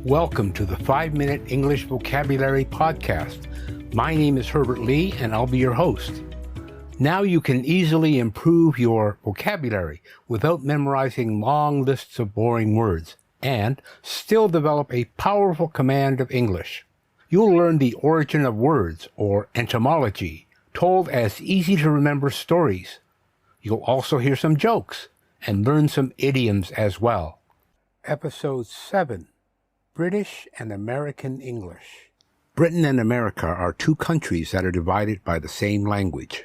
Welcome to the 5-Minute English Vocabulary Podcast. My name is Herbert Lee, and I'll be your host. Now you can easily improve your vocabulary without memorizing long lists of boring words, and still develop a powerful command of English. You'll learn the origin of words, or etymology, told as easy-to-remember stories. You'll also hear some jokes, and learn some idioms as well. Episode 7. British and American English. Britain and America are two countries that are divided by the same language.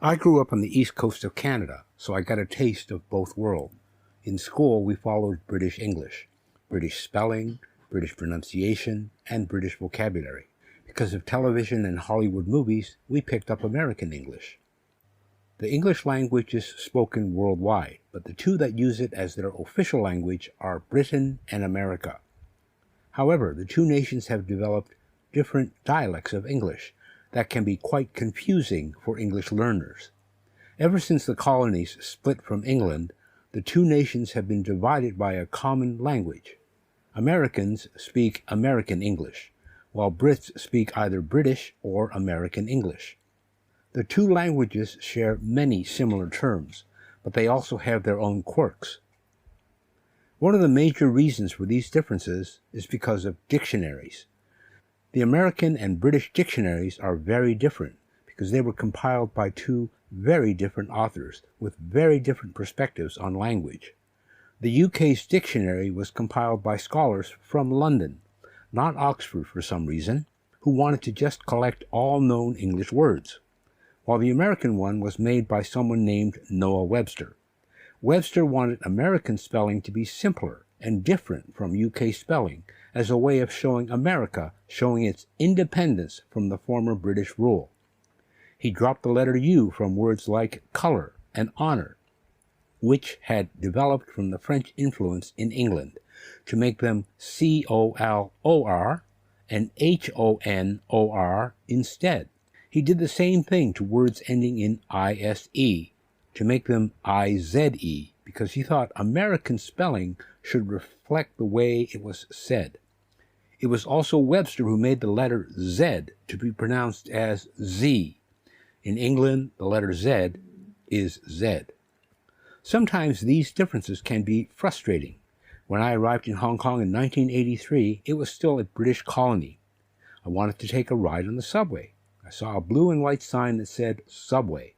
I grew up on the east coast of Canada, so I got a taste of both worlds. In school, we followed British English, British spelling, British pronunciation, and British vocabulary. Because of television and Hollywood movies, we picked up American English. The English language is spoken worldwide, but the two that use it as their official language are Britain and America. However, the two nations have developed different dialects of English that can be quite confusing for English learners. Ever since the colonies split from England, the two nations have been divided by a common language. Americans speak American English, while Brits speak either British or American English. The two languages share many similar terms, but they also have their own quirks. One of the major reasons for these differences is because of dictionaries. The American and British dictionaries are very different because they were compiled by two very different authors with very different perspectives on language. The UK's dictionary was compiled by scholars from London, not Oxford for some reason, who wanted to just collect all known English words, while the American one was made by someone named Noah Webster. Webster wanted American spelling to be simpler and different from UK spelling as a way of showing America showing its independence from the former British rule. He dropped the letter U from words like color and honor, which had developed from the French influence in England, to make them C-O-L-O-R and H-O-N-O-R instead. He did the same thing to words ending in I-S-E, to make them I-Z-E, because he thought American spelling should reflect the way it was said. It was also Webster who made the letter Z to be pronounced as Z. In England, the letter Z is Z. Sometimes these differences can be frustrating. When I arrived in Hong Kong in 1983, it was still a British colony. I wanted to take a ride on the subway. I saw a blue and white sign that said Subway.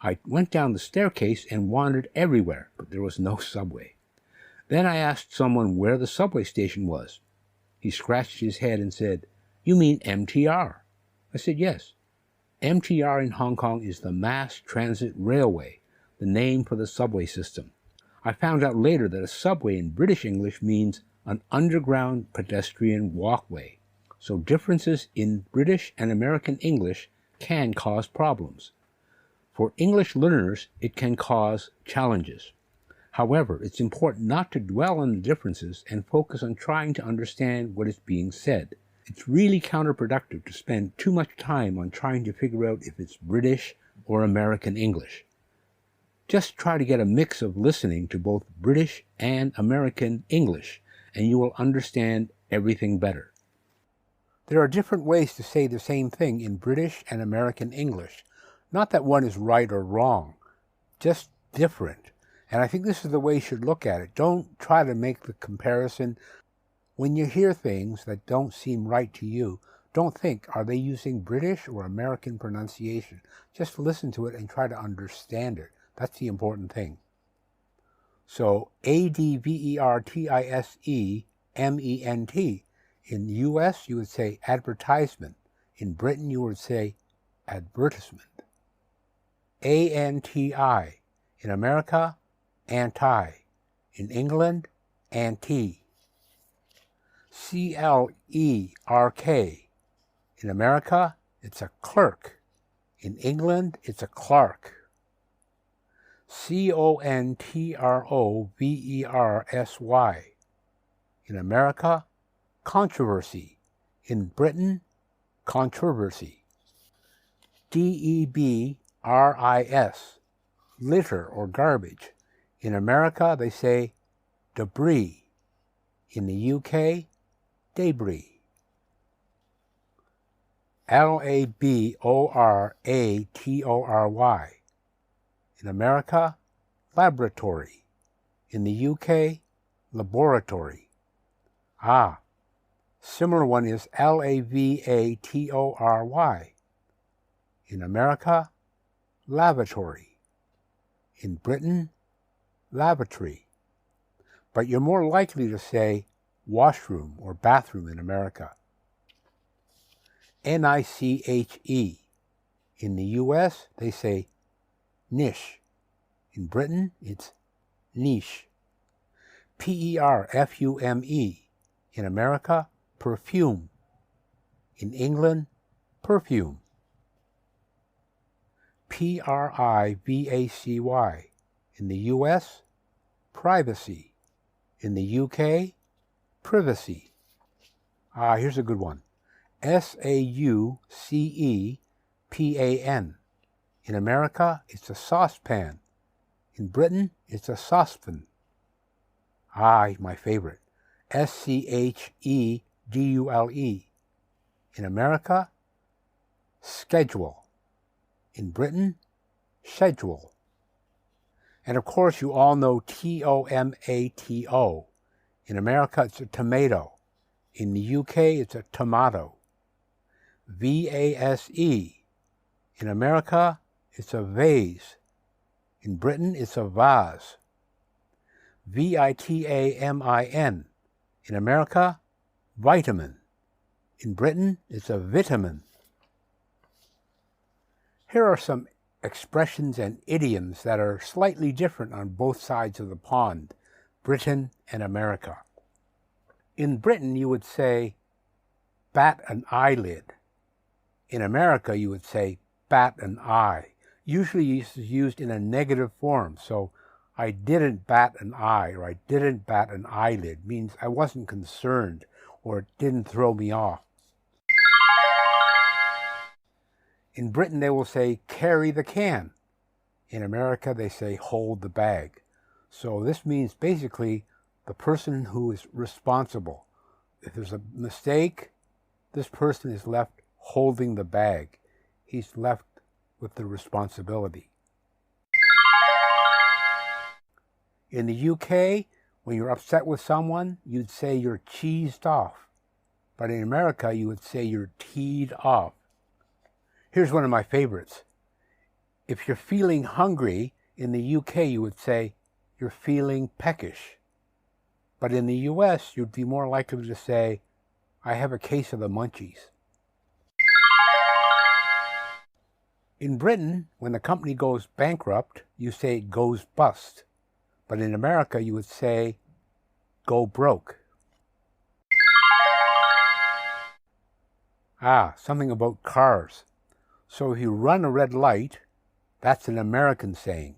I went down the staircase and wandered everywhere, but there was no subway. Then I asked someone where the subway station was. He scratched his head and said, "You mean MTR?" I said, "Yes. MTR in Hong Kong is the Mass Transit Railway, the name for the subway system." I found out later that a subway in British English means an underground pedestrian walkway. So differences in British and American English can cause problems. For English learners, it can cause challenges. However, it's important not to dwell on the differences and focus on trying to understand what is being said. It's really counterproductive to spend too much time on trying to figure out if it's British or American English. Just try to get a mix of listening to both British and American English, and you will understand everything better. There are different ways to say the same thing in British and American English. Not that one is right or wrong, just different. And I think this is the way you should look at it. Don't try to make the comparison. When you hear things that don't seem right to you, don't think, are they using British or American pronunciation? Just listen to it and try to understand it. That's the important thing. So, advertisement. In the U.S., you would say advertisement. In Britain, you would say advertisement. ANTI. In America, anti. In England, anti. CLERK. In America, it's a clerk. In England, it's a clerk. CONTROVERSY. In America, controversy. In Britain, controversy. DEBRIS. Litter or garbage. In America, they say debris. In the UK, debris. laboratory. In America, laboratory. In the UK, laboratory. Similar one is lavatory. In America, lavatory. In Britain, lavatory. But you're more likely to say washroom or bathroom in America. niche. In the US, they say niche. In Britain, it's niche. perfume. In America, perfume. In England, perfume. privacy. In the US, privacy. In the UK, privacy. Here's a good one. saucepan. In America, it's a saucepan. In Britain, it's a saucepan. My favorite. schedule. In America, schedule. In Britain, schedule. And of course, you all know tomato. In America, it's a tomato. In the UK, it's a tomato. vase. In America, it's a vase. In Britain, it's a vase. vitamin. In America, vitamin. In Britain, it's a vitamin. Here are some expressions and idioms that are slightly different on both sides of the pond, Britain and America. In Britain, you would say, bat an eyelid. In America, you would say, bat an eye. Usually it's used in a negative form, so I didn't bat an eye or I didn't bat an eyelid means I wasn't concerned or it didn't throw me off. In Britain, they will say, carry the can. In America, they say, hold the bag. So this means basically the person who is responsible. If there's a mistake, this person is left holding the bag. He's left with the responsibility. In the UK, when you're upset with someone, you'd say you're cheesed off. But in America, you would say you're teed off. Here's one of my favorites. If you're feeling hungry, in the UK, you would say you're feeling peckish. But in the US, you'd be more likely to say, I have a case of the munchies. In Britain, when the company goes bankrupt, you say it goes bust. But in America, you would say, go broke. Something about cars. So if you run a red light, that's an American saying.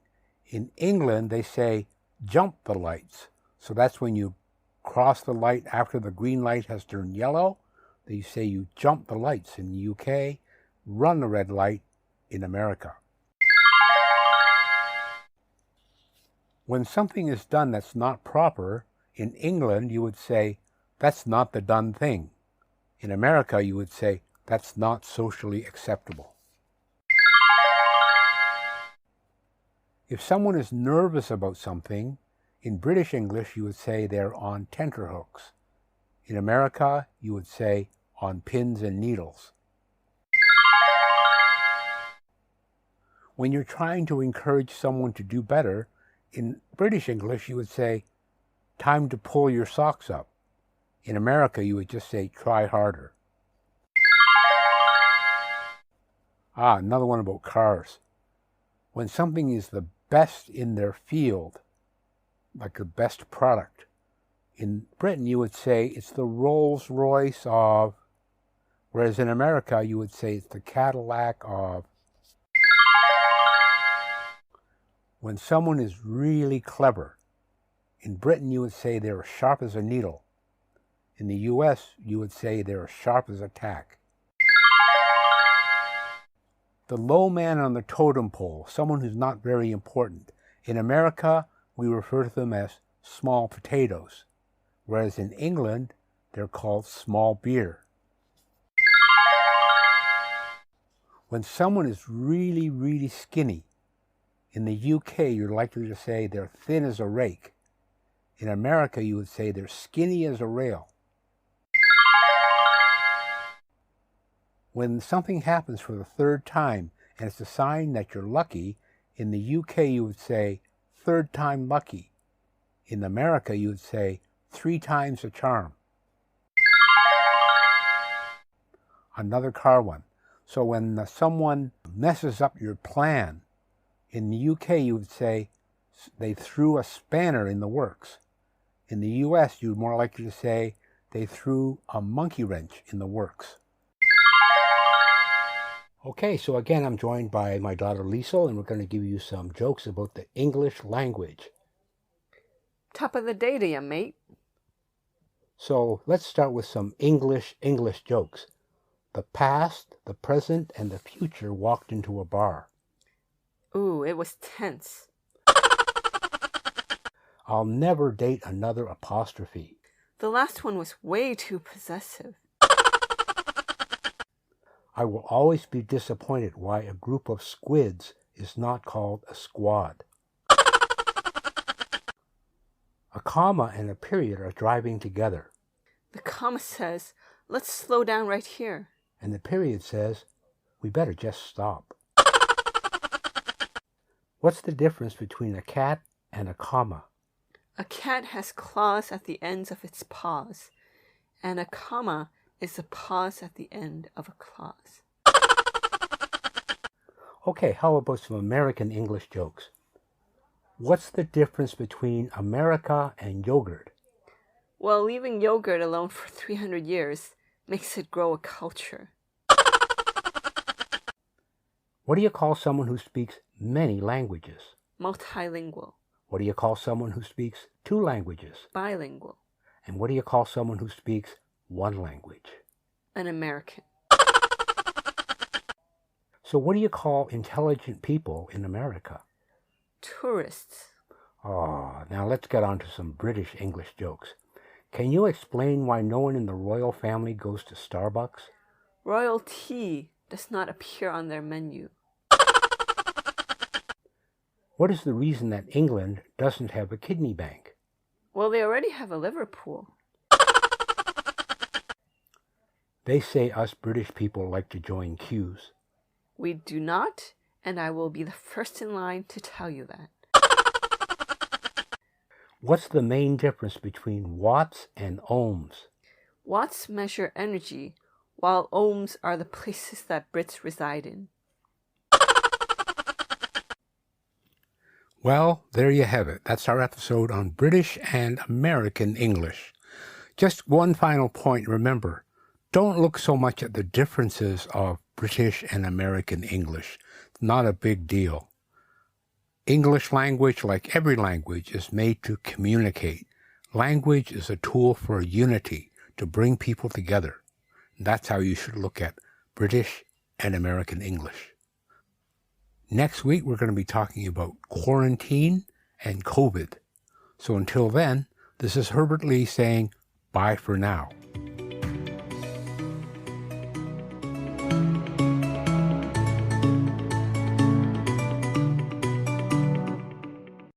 In England, they say, jump the lights. So that's when you cross the light after the green light has turned yellow. They say you jump the lights in the UK, run the red light in America. When something is done that's not proper, in England, you would say, that's not the done thing. In America, you would say, that's not socially acceptable. If someone is nervous about something, in British English, you would say they're on tenterhooks. In America, you would say on pins and needles. When you're trying to encourage someone to do better, in British English, you would say, time to pull your socks up. In America, you would just say, try harder. Another one about cars. When something is the best in their field, like the best product, in Britain, you would say it's the Rolls Royce of, whereas in America, you would say it's the Cadillac of. When someone is really clever, in Britain, you would say they're sharp as a needle. In the US, you would say they're sharp as a tack. The low man on the totem pole, someone who's not very important. In America, we refer to them as small potatoes, whereas in England, they're called small beer. When someone is really, really skinny, in the UK, you're likely to say they're thin as a rake. In America, you would say they're skinny as a rail. When something happens for the third time and it's a sign that you're lucky, in the UK, you would say third time lucky. In America, you would say 3 times a charm. Another car one. So when someone messes up your plan, in the UK you would say they threw a spanner in the works. In the US you're more likely to say they threw a monkey wrench in the works. Okay, so again I'm joined by my daughter Liesel, and we're going to give you some jokes about the English language. Top of the day to you, mate. So let's start with some English jokes. The past, the present, and the future walked into a bar. Ooh, it was tense. I'll never date another apostrophe. The last one was way too possessive. I will always be disappointed why a group of squids is not called a squad. A comma and a period are driving together. The comma says, let's slow down right here. And the period says, we better just stop. What's the difference between a cat and a comma? A cat has claws at the ends of its paws, and a comma is a pause at the end of a clause. Okay, how about some American English jokes? What's the difference between America and yogurt? Well, leaving yogurt alone for 300 years makes it grow a culture. What do you call someone who speaks many languages? Multilingual. What do you call someone who speaks 2 languages? Bilingual. And what do you call someone who speaks 1 language? An American. So what do you call intelligent people in America? Tourists. Oh, now let's get on to some British English jokes. Can you explain why no one in the royal family goes to Starbucks? Royal tea does not appear on their menu. What is the reason that England doesn't have a kidney bank? Well, they already have a Liverpool. They say us British people like to join queues. We do not, and I will be the first in line to tell you that. What's the main difference between watts and ohms? Watts measure energy, while ohms are the places that Brits reside in. Well, there you have it. That's our episode on British and American English. Just one final point, remember, don't look so much at the differences of British and American English. It's not a big deal. English language, like every language, is made to communicate. Language is a tool for unity, to bring people together. That's how you should look at British and American English. Next week, we're going to be talking about quarantine and COVID. So until then, this is Herbert Lee saying bye for now.